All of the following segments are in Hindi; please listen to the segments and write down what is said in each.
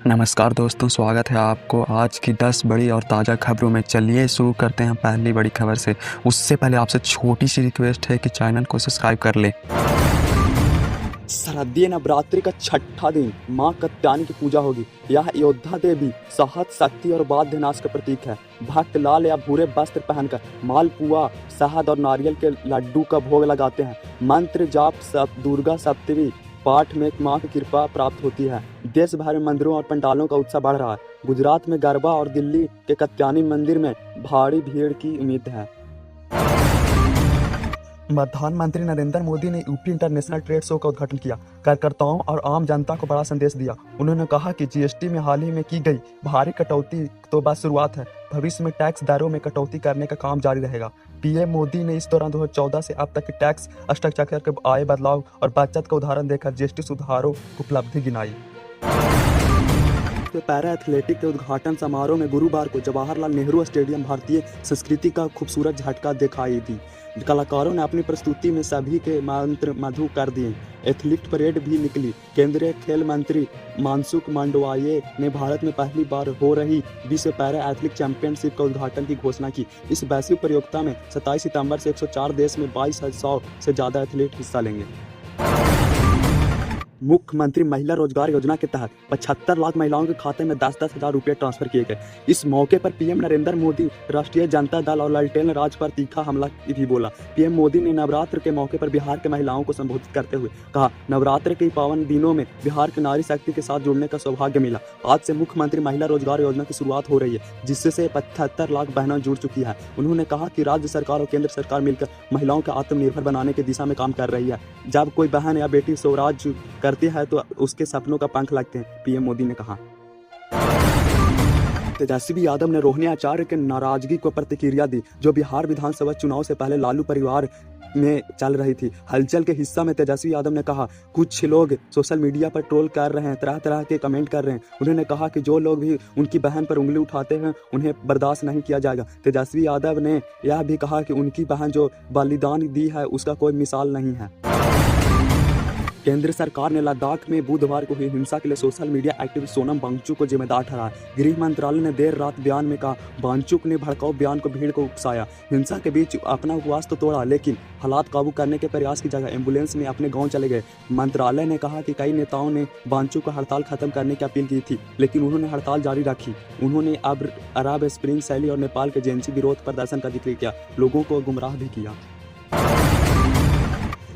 नमस्कार दोस्तों, स्वागत है आपको आज की 10 बड़ी और ताज़ा खबरों में। चलिए शुरू करते हैं पहली बड़ी खबर से। उससे पहले आपसे छोटी सी रिक्वेस्ट है कि चैनल को सब्सक्राइब कर लें। शारदीय नवरात्रि का छठा दिन मां कात्यायनी की पूजा होगी। यह योद्धा देवी साहस, शक्ति और बाध्य नाश का प्रतीक है। भक्त लाल या भूरे वस्त्र पहनकर मालपुआ, शहद और नारियल के लड्डू का भोग लगाते हैं। मंत्र जाप दुर्गा सप्तमी पाठ में मां की कृपा प्राप्त होती है। देश भर में मंदिरों और पंडालों का उत्साह बढ़ रहा है। गुजरात में गरबा और दिल्ली के कात्यायनी मंदिर में भारी भीड़ की उम्मीद है। प्रधानमंत्री नरेंद्र मोदी ने यूपी इंटरनेशनल ट्रेड शो का उद्घाटन किया। कार्यकर्ताओं और आम जनता को बड़ा संदेश दिया। उन्होंने कहा कि जीएसटी में हाल ही में की गई भारी कटौती तो बस शुरुआत है। भविष्य में टैक्स दरों में कटौती करने का काम जारी रहेगा। पीएम मोदी ने इस दौरान 2014 से अब तक के टैक्स स्ट्रक्चर के आए बदलाव और बचत का उदाहरण देकर जीएसटी सुधारों की उपलब्धि गिनाई। पैरा एथलेटिक के उद्घाटन समारोह में गुरुवार को जवाहरलाल नेहरू स्टेडियम भारतीय संस्कृति का खूबसूरत झटका दिखाई दी। कलाकारों ने अपनी प्रस्तुति में सभी के मंत्र मधु कर दिए। एथलीट परेड भी निकली। केंद्रीय खेल मंत्री मनसुख मांडविया ने भारत में पहली बार हो रही विश्व पैरा एथलेटिक चैंपियनशिप का उद्घाटन की घोषणा की। इस वैश्विक प्रतियोगिता में 27 सितंबर से 104 देश में 2200 से ज्यादा एथलीट हिस्सा लेंगे। मुख्यमंत्री महिला रोजगार योजना के तहत 75 लाख महिलाओं के खाते में 10-10 हजार रुपये ट्रांसफर किए गए। इस मौके पर पीएम नरेंद्र मोदी राष्ट्रीय जनता दल और ललटेन राज पर तीखा हमला भी बोला। पीएम मोदी ने नवरात्र के मौके पर बिहार के महिलाओं को संबोधित करते हुए कहा, नवरात्र के पावन दिनों में बिहार की नारी शक्ति के साथ जुड़ने का सौभाग्य मिला। आज से मुख्यमंत्री महिला रोजगार योजना की शुरुआत हो रही है, जिससे 75 लाख बहनें जुड़ चुकी है। उन्होंने कहा कि राज्य सरकार और केंद्र सरकार मिलकर महिलाओं को आत्मनिर्भर बनाने की दिशा में काम कर रही है। जब कोई बहन या बेटी स्वराज करती है तो उसके सपनों का पंख लगते हैं, पीएम मोदी ने कहा। तेजस्वी यादव ने रोहिणी आचार्य के नाराजगी को प्रतिक्रिया दी, जो बिहार विधानसभा चुनाव से पहले लालू परिवार में चल रही थी। हलचल के हिस्सा में तेजस्वी यादव ने कहा, कुछ लोग सोशल मीडिया पर ट्रोल कर रहे हैं, तरह तरह के कमेंट कर रहे हैं। उन्होंने कहा कि जो लोग भी उनकी बहन पर उंगली उठाते हैं उन्हें बर्दाश्त नहीं किया जाएगा। तेजस्वी यादव ने यह भी कहा कि उनकी बहन जो बलिदान दी है उसका कोई मिसाल नहीं है। केंद्र सरकार ने लद्दाख में बुधवार को हुई हिंसा के लिए social media activist Sonam Wangchuk को जिम्मेदार ठहराया। गृह मंत्रालय ने देर रात बयान में कहा, वांगचुक ने भड़काऊ बयान को भीड़ को उकसाया। हिंसा के बीच अपना उपवास तो तोड़ा, लेकिन हालात काबू करने के प्रयास की जगह एम्बुलेंस में अपने गांव चले गए। मंत्रालय ने कहा कि कई नेताओं ने वांगचुक को हड़ताल खत्म करने की अपील की थी, लेकिन उन्होंने हड़ताल जारी रखी। उन्होंने अब अरब स्प्रिंग सैली और नेपाल के जेएनसी विरोध प्रदर्शन का जिक्र किया, लोगों को गुमराह भी किया।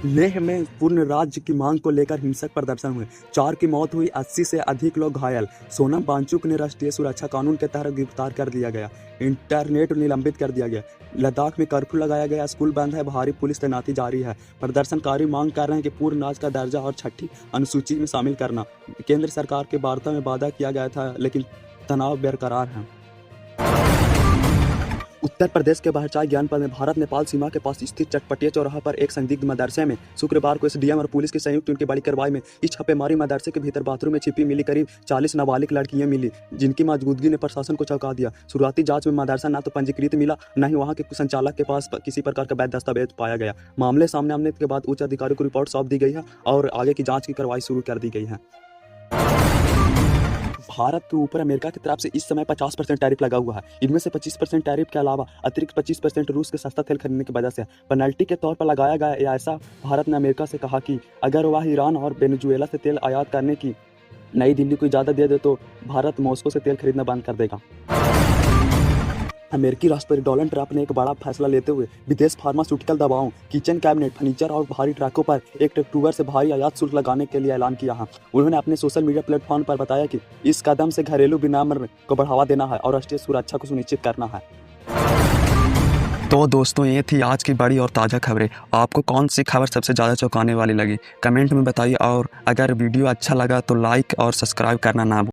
लेह में पूर्ण राज्य की मांग को लेकर हिंसक प्रदर्शन हुए। 4 की मौत हुई, 80 से अधिक लोग घायल। सोनम वांगचुक ने राष्ट्रीय सुरक्षा कानून के तहत गिरफ्तार कर दिया गया। इंटरनेट निलंबित कर दिया गया। लद्दाख में कर्फ्यू लगाया गया, स्कूल बंद है, भारी पुलिस तैनाती जारी है। प्रदर्शनकारी मांग कर रहे हैं कि पूर्ण राज्य का दर्जा और 6ठी अनुसूची में शामिल करना। केंद्र सरकार के वार्ता में वादा किया गया था, लेकिन तनाव बरकरार है। उत्तर प्रदेश के बहरचाई ज्ञानपद में भारत नेपाल सीमा के पास स्थित चटपटिया चौराहा पर एक संदिग्ध मदरसे में शुक्रवार को एसडीएम और पुलिस की संयुक्त टीम की बड़ी कार्रवाई में इस छापेमारी मदरसे के भीतर बाथरूम में छिपी मिली करीब 40 नाबालिग लड़कियां मिली, जिनकी मौजूदगी ने प्रशासन को चौंका दिया। शुरुआती जांच में मदरसा न तो पंजीकृत मिला, न ही वहां के संचालक के पास किसी प्रकार का वैध दस्तावेज पाया गया। मामले सामने आने के बाद उच्च अधिकारियों को रिपोर्ट सौंप दी गई है और आगे की जाँच की कार्रवाई शुरू कर दी गई है। भारत के ऊपर अमेरिका की तरफ से इस समय 50% टैरिफ लगा हुआ है। इनमें से 25% टैरिफ के अलावा अतिरिक्त 25% रूस के सस्ता तेल खरीदने की वजह से पेनल्टी के तौर पर लगाया गया। ऐसा भारत ने अमेरिका से कहा कि अगर वह ईरान और वेनेजुएला से तेल आयात करने की नई दिल्ली को इजाज़त दे दे तो भारत मॉस्को से तेल खरीदना बंद कर देगा। अमेरिकी राष्ट्रपति डोनाल्ड ट्रंप ने एक बड़ा फैसला लेते हुए विदेश फार्मास्यूटिकल दवाओं, किचन कैबिनेट, फर्नीचर और भारी ट्रकों पर 1 अक्टूबर से भारी आयात शुल्क लगाने के लिए ऐलान किया है। उन्होंने अपने सोशल मीडिया प्लेटफॉर्म पर बताया कि इस कदम से घरेलू विनिर्माण को बढ़ावा देना है और राष्ट्रीय सुरक्षा को सुनिश्चित करना है। तो दोस्तों, ये थी आज की बड़ी और ताज़ा खबरें। आपको कौन सी खबर सबसे ज़्यादा चौंकाने वाली लगी, कमेंट में बताइए। और अगर वीडियो अच्छा लगा तो लाइक और सब्सक्राइब करना ना भूलें।